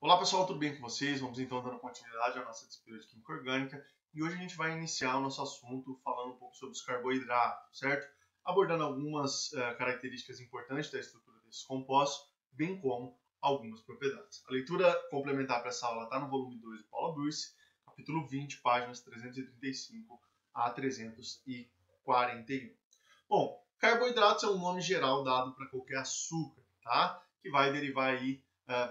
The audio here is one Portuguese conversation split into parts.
Olá pessoal, tudo bem com vocês? Vamos então dando continuidade à nossa disciplina de Química Orgânica e hoje a gente vai iniciar o nosso assunto falando um pouco sobre os carboidratos, certo? Abordando algumas características importantes da estrutura desses compostos, bem como algumas propriedades. A leitura complementar para essa aula está no volume 2 do Paula Bruce, capítulo 20, páginas 335 a 341. Bom, carboidratos é um nome geral dado para qualquer açúcar, tá? Que vai derivar aí,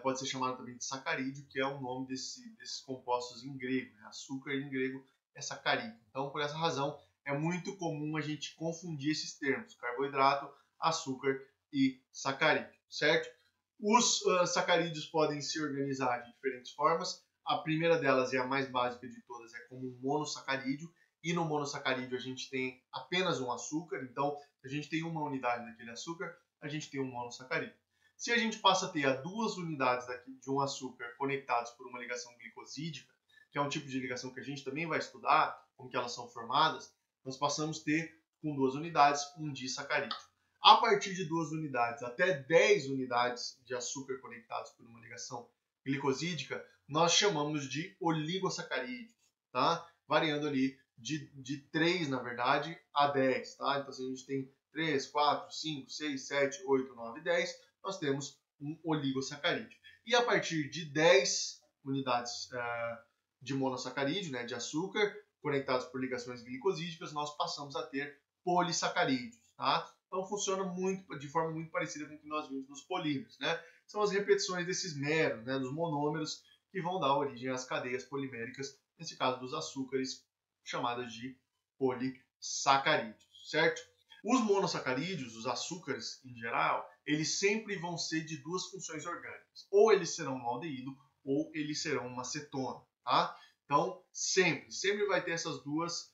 pode ser chamado também de sacarídeo, que é o nome desses compostos em grego, né? Açúcar em grego é sacarídeo. Então, por essa razão, é muito comum a gente confundir esses termos, carboidrato, açúcar e sacarídeo, certo? Os sacarídeos podem se organizar de diferentes formas. A primeira delas, e a mais básica de todas, é como um monossacarídeo. E no monossacarídeo a gente tem apenas um açúcar, então se a gente tem uma unidade daquele açúcar, a gente tem um monossacarídeo. Se a gente passa a ter duas unidades de um açúcar conectados por uma ligação glicosídica, que é um tipo de ligação que a gente também vai estudar, como que elas são formadas, nós passamos a ter, com duas unidades, um disacarídeo. A partir de duas unidades até 10 unidades de açúcar conectados por uma ligação glicosídica, nós chamamos de oligosacarídeos, tá? Variando ali de 3, na verdade, a 10, tá? Então, se a gente tem 3, 4, 5, 6, 7, 8, 9, 10, nós temos um oligosacarídeo. E a partir de 10 unidades de monossacarídeo, né, de açúcar, conectados por ligações glicosídicas, nós passamos a ter polissacarídeos, tá? Então, funciona de forma muito parecida com o que nós vimos nos polímeros, né? São as repetições desses meros, né, dos monômeros, que vão dar origem às cadeias poliméricas, nesse caso dos açúcares, chamadas de polissacarídeos, certo? Os monossacarídeos, os açúcares em geral, eles sempre vão ser de duas funções orgânicas. Ou eles serão um aldeído, ou eles serão uma cetona, tá? Então, sempre vai ter essas duas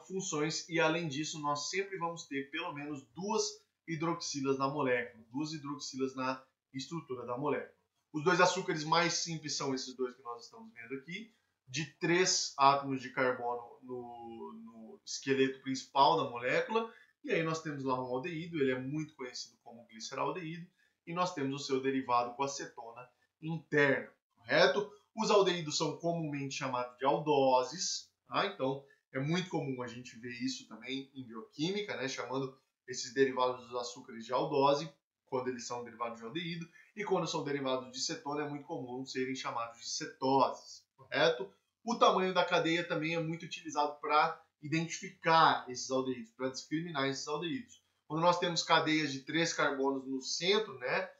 funções, e além disso, nós sempre vamos ter pelo menos duas hidroxilas na molécula, duas hidroxilas na estrutura da molécula. Os dois açúcares mais simples são esses dois que nós estamos vendo aqui, de 3 átomos de carbono no esqueleto principal da molécula, e aí nós temos lá um aldeído, ele é muito conhecido como gliceraldeído, e nós temos o seu derivado com acetona interna, correto? Os aldeídos são comumente chamados de aldoses, tá? Então é muito comum a gente ver isso também em bioquímica, né? Chamando esses derivados dos açúcares de aldose, quando eles são derivados de aldeído, e quando são derivados de cetona é muito comum serem chamados de cetoses, correto? O tamanho da cadeia também é muito utilizado para identificar esses aldeídos, para discriminar esses aldeídos. Quando nós temos cadeias de 3 carbonos no centro, né,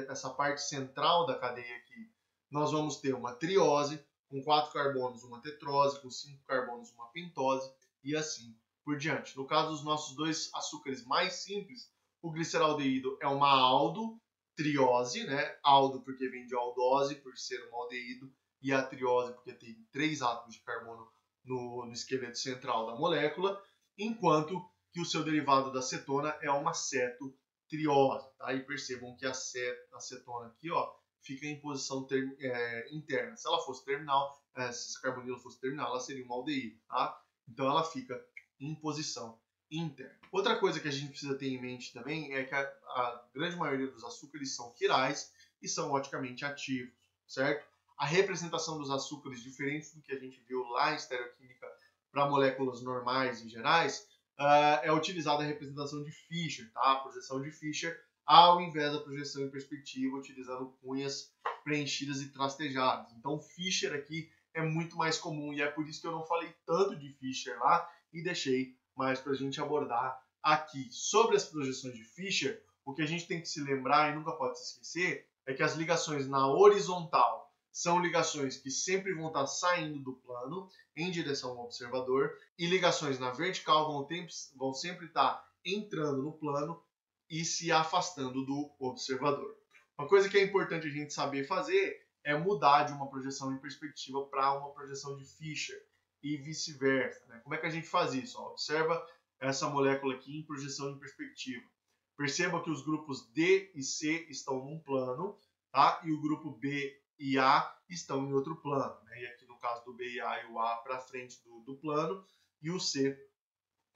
essa parte central da cadeia aqui, nós vamos ter uma triose, com 4 carbonos uma tetrose, com 5 carbonos uma pentose, e assim por diante. No caso dos nossos dois açúcares mais simples, o gliceraldeído é uma aldotriose, né? Aldo porque vem de aldose, por ser um aldeído, e a triose porque tem 3 átomos de carbono no esqueleto central da molécula, enquanto que o seu derivado da cetona é uma cetotriose. Tá? E percebam que a cetona aqui, ó, fica em posição interna. Se ela fosse terminal, se essa carbonila fosse terminal, ela seria uma aldeído. Tá? Então ela fica em posição interna. Outra coisa que a gente precisa ter em mente também é que a grande maioria dos açúcares são quirais e são oticamente ativos, certo? A representação dos açúcares, diferente do que a gente viu lá em estereoquímica para moléculas normais e gerais, é utilizada a representação de Fischer, tá? A projeção de Fischer, ao invés da projeção em perspectiva, utilizando cunhas preenchidas e trastejadas. Então, Fischer aqui é muito mais comum, e é por isso que eu não falei tanto de Fischer lá e deixei mais para a gente abordar aqui. Sobre as projeções de Fischer, o que a gente tem que se lembrar e nunca pode se esquecer é que as ligações na horizontal são ligações que sempre vão estar saindo do plano em direção ao observador, e ligações na vertical vão sempre estar entrando no plano e se afastando do observador. Uma coisa que é importante a gente saber fazer é mudar de uma projeção em perspectiva para uma projeção de Fischer e vice-versa, né? Como é que a gente faz isso? Ó, observa essa molécula aqui em projeção em perspectiva. Perceba que os grupos D e C estão num plano, tá? E o grupo B e A estão em outro plano, né? E aqui no caso do B e A, e o A para frente do plano e o C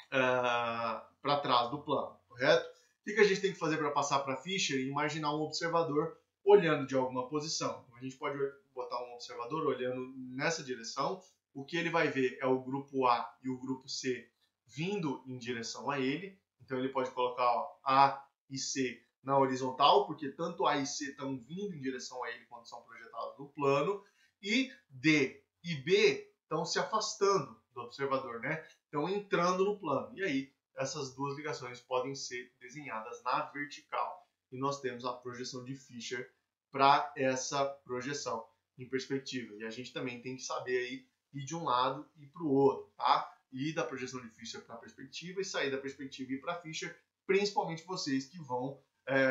para trás do plano, correto? O que a gente tem que fazer para passar para Fischer? Imaginar um observador olhando de alguma posição. Então, a gente pode botar um observador olhando nessa direção. O que ele vai ver é o grupo A e o grupo C vindo em direção a ele. Então, ele pode colocar A e C na horizontal, porque tanto A e C estão vindo em direção a ele quando são projetados no plano. E D e B estão se afastando do observador, né? Estão entrando no plano. E aí, essas duas ligações podem ser desenhadas na vertical. E nós temos a projeção de Fischer para essa projeção em perspectiva. E a gente também tem que saber aí ir de um lado e para o outro, tá? Ir da projeção de Fischer para a perspectiva e sair da perspectiva e ir para Fischer, principalmente vocês que vão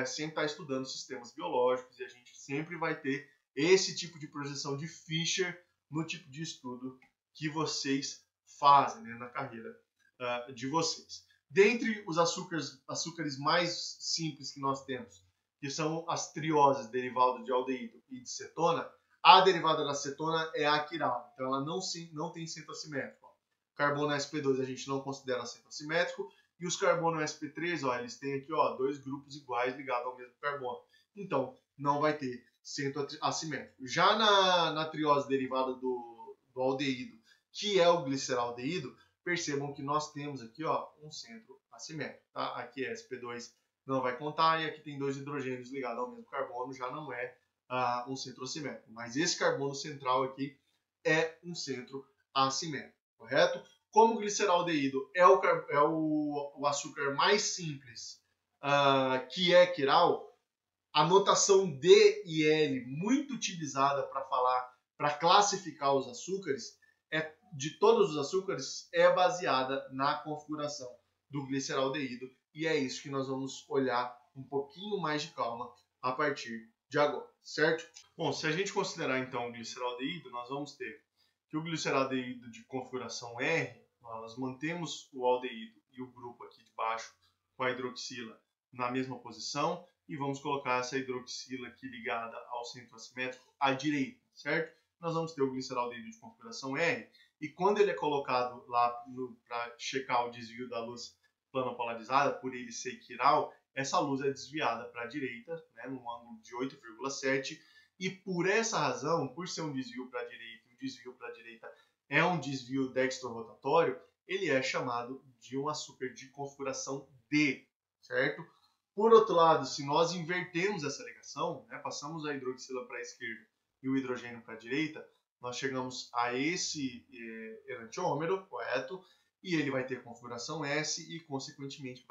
sempre estar estudando sistemas biológicos, e a gente sempre vai ter esse tipo de projeção de Fischer no tipo de estudo que vocês fazem, né, na carreira de vocês. Dentre os açúcares mais simples que nós temos, que são as trioses derivadas de aldeído e de cetona, a derivada da cetona é a quiral, então ela não tem centro assimétrico. Carbono sp2 a gente não considera centro assimétrico, e os carbono sp3, eles têm aqui dois grupos iguais ligados ao mesmo carbono. Então, não vai ter centro assimétrico. Já na triose derivada do aldeído, que é o gliceraldeído, percebam que nós temos aqui um centro assimétrico. Tá? Aqui é sp2, não vai contar, e aqui tem dois hidrogênios ligados ao mesmo carbono, já não é um centro assimétrico. Mas esse carbono central aqui é um centro assimétrico, correto? Como o gliceraldeído é o açúcar mais simples, que é quiral, a notação D e L, muito utilizada para classificar os açúcares, de todos os açúcares, é baseada na configuração do gliceraldeído, e é isso que nós vamos olhar um pouquinho mais de calma a partir de agora, certo? Bom, se a gente considerar então o gliceraldeído, nós vamos ter que o gliceraldeído de configuração R, nós mantemos o aldeído e o grupo aqui de baixo com a hidroxila na mesma posição, e vamos colocar essa hidroxila aqui ligada ao centro assimétrico à direita, certo? Nós vamos ter o gliceraldeído de configuração R, e quando ele é colocado lá para checar o desvio da luz planopolarizada, por ele ser quiral, essa luz é desviada para a direita, né, num ângulo de 8,7, e por essa razão, por ser um desvio para a direita, o desvio para a direita é um desvio dextrorotatório, ele é chamado de um açúcar de configuração D, certo? Por outro lado, se nós invertermos essa ligação, né, passamos a hidroxila para a esquerda e o hidrogênio para a direita, nós chegamos a esse enantiômero, correto? E ele vai ter configuração S e, consequentemente,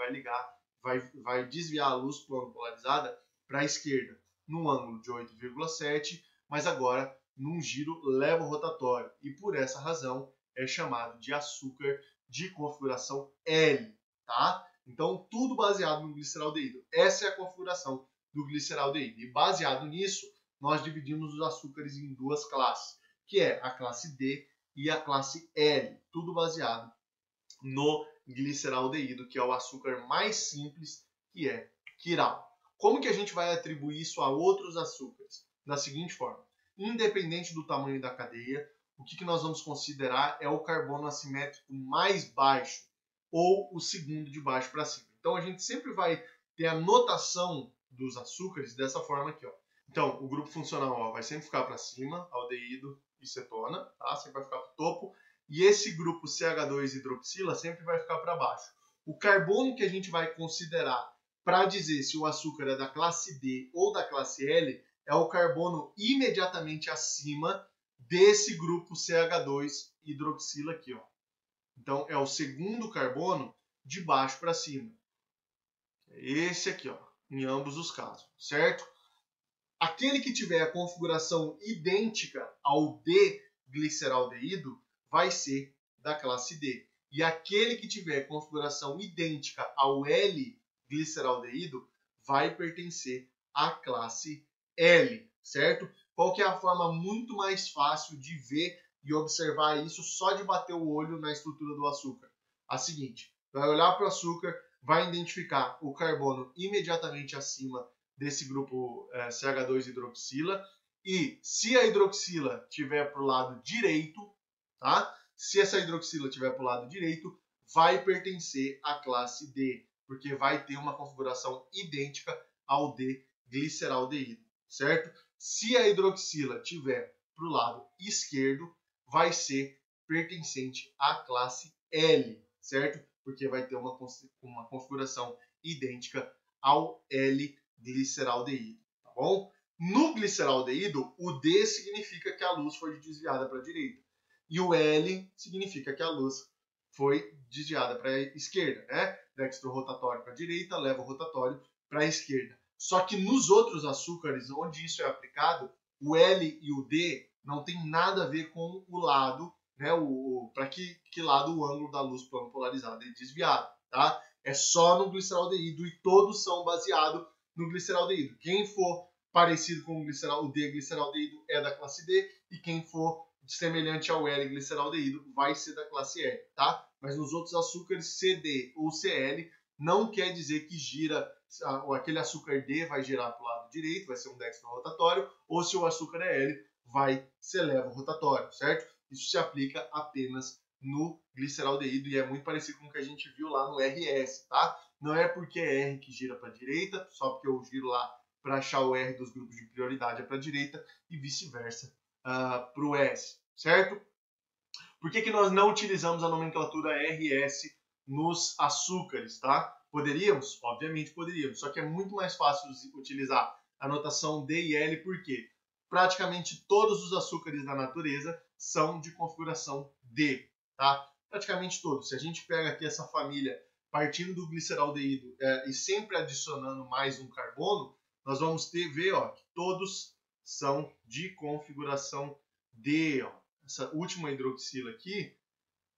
vai desviar a luz planopolarizada para a esquerda, num ângulo de 8,7, mas agora num giro levo-rotatório. E por essa razão é chamado de açúcar de configuração L, tá? Então, tudo baseado no gliceraldeído. Essa é a configuração do gliceraldeído. E baseado nisso, nós dividimos os açúcares em duas classes, que é a classe D e a classe L. Tudo baseado no gliceraldeído, que é o açúcar mais simples, que é quiral. Como que a gente vai atribuir isso a outros açúcares? Da seguinte forma: independente do tamanho da cadeia, o que nós vamos considerar é o carbono assimétrico mais baixo, ou o segundo de baixo para cima. Então a gente sempre vai ter a notação dos açúcares dessa forma aqui, Então, o grupo funcional vai sempre ficar para cima, aldeído e cetona, tá? Sempre vai ficar para o topo. E esse grupo CH2 hidroxila sempre vai ficar para baixo. O carbono que a gente vai considerar para dizer se o açúcar é da classe D ou da classe L é o carbono imediatamente acima desse grupo CH2 hidroxila aqui, Então, é o segundo carbono de baixo para cima. Esse aqui, em ambos os casos, certo? Aquele que tiver a configuração idêntica ao D-gliceraldeído vai ser da classe D. E aquele que tiver configuração idêntica ao L-gliceraldeído vai pertencer à classe L, certo? Qual que é a forma muito mais fácil de ver e observar isso só de bater o olho na estrutura do açúcar? A seguinte: vai olhar para o açúcar, vai identificar o carbono imediatamente acima desse grupo CH2 hidroxila, e se a hidroxila tiver para o lado direito, tá? Se essa hidroxila tiver para o lado direito, vai pertencer à classe D, porque vai ter uma configuração idêntica ao D-gliceraldeído. certo? Se a hidroxila tiver para o lado esquerdo, vai ser pertencente à classe L, certo? Porque vai ter uma configuração idêntica ao L-gliceraldeído, tá bom? No gliceraldeído, o D significa que a luz foi desviada para a direita e o L significa que a luz foi desviada para a esquerda, né? Dextro rotatório para a direita, levo rotatório para a esquerda. Só que nos outros açúcares, onde isso é aplicado, o L e o D não tem nada a ver com o lado, né? Para que lado o ângulo da luz plano polarizada é desviado, tá? É só no gliceraldeído e todos são baseados no gliceraldeído. Quem for parecido com o D-gliceraldeído é da classe D e quem for semelhante ao L-gliceraldeído vai ser da classe L, tá? Mas nos outros açúcares, CD ou CL não quer dizer que gira, aquele açúcar D vai girar para o lado direito, vai ser um dextro rotatório, ou se o açúcar é L, vai ser levo rotatório, certo? Isso se aplica apenas no gliceraldeído e é muito parecido com o que a gente viu lá no RS, tá? Não é porque é R que gira para a direita, só porque eu giro lá para achar o R dos grupos de prioridade é para a direita e vice-versa para o S, certo? Por que nós não utilizamos a nomenclatura RS nos açúcares, tá? Poderíamos? Obviamente poderíamos, só que é muito mais fácil utilizar a notação D e L, porque praticamente todos os açúcares da natureza são de configuração D, tá? Praticamente todos. Se a gente pega aqui essa família partindo do gliceraldeído e sempre adicionando mais um carbono, nós vamos ver ó, que todos são de configuração D. Ó. Essa última hidroxila aqui,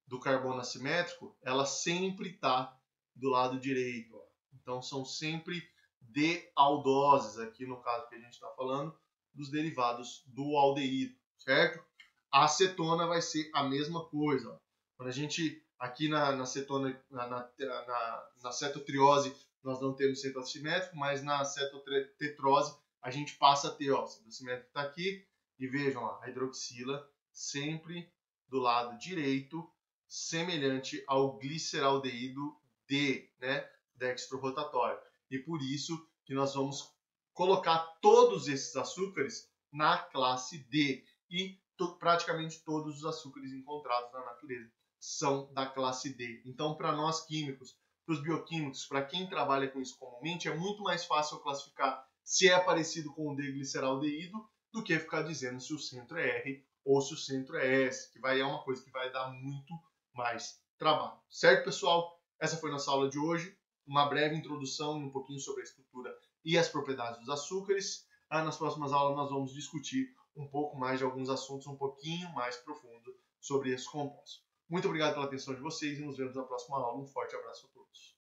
do carbono assimétrico, ela sempre está do lado direito. Ó. Então, são sempre D-aldoses, aqui no caso que a gente está falando, dos derivados do aldeído, certo? A acetona vai ser a mesma coisa. Ó. Quando a gente, aqui na cetona, na cetotriose, nós não temos centro assimétrico, mas na cetotetrose a gente passa a ter, ó, o centro assimétrico está aqui, e vejam lá, a hidroxila sempre do lado direito, semelhante ao gliceraldeído D, né, dextrorotatório. E por isso que nós vamos colocar todos esses açúcares na classe D. E praticamente todos os açúcares encontrados na natureza são da classe D. Então, para nós químicos, para os bioquímicos, para quem trabalha com isso comumente, é muito mais fácil classificar se é parecido com o D-gliceraldeído do que ficar dizendo se o centro é R ou se o centro é S, que é uma coisa que vai dar muito mais trabalho. Certo, pessoal? Essa foi nossa aula de hoje. Uma breve introdução e um pouquinho sobre a estrutura e as propriedades dos açúcares. Nas próximas aulas nós vamos discutir um pouco mais de alguns assuntos um pouquinho mais profundos sobre esses compostos. Muito obrigado pela atenção de vocês e nos vemos na próxima aula. Um forte abraço a todos.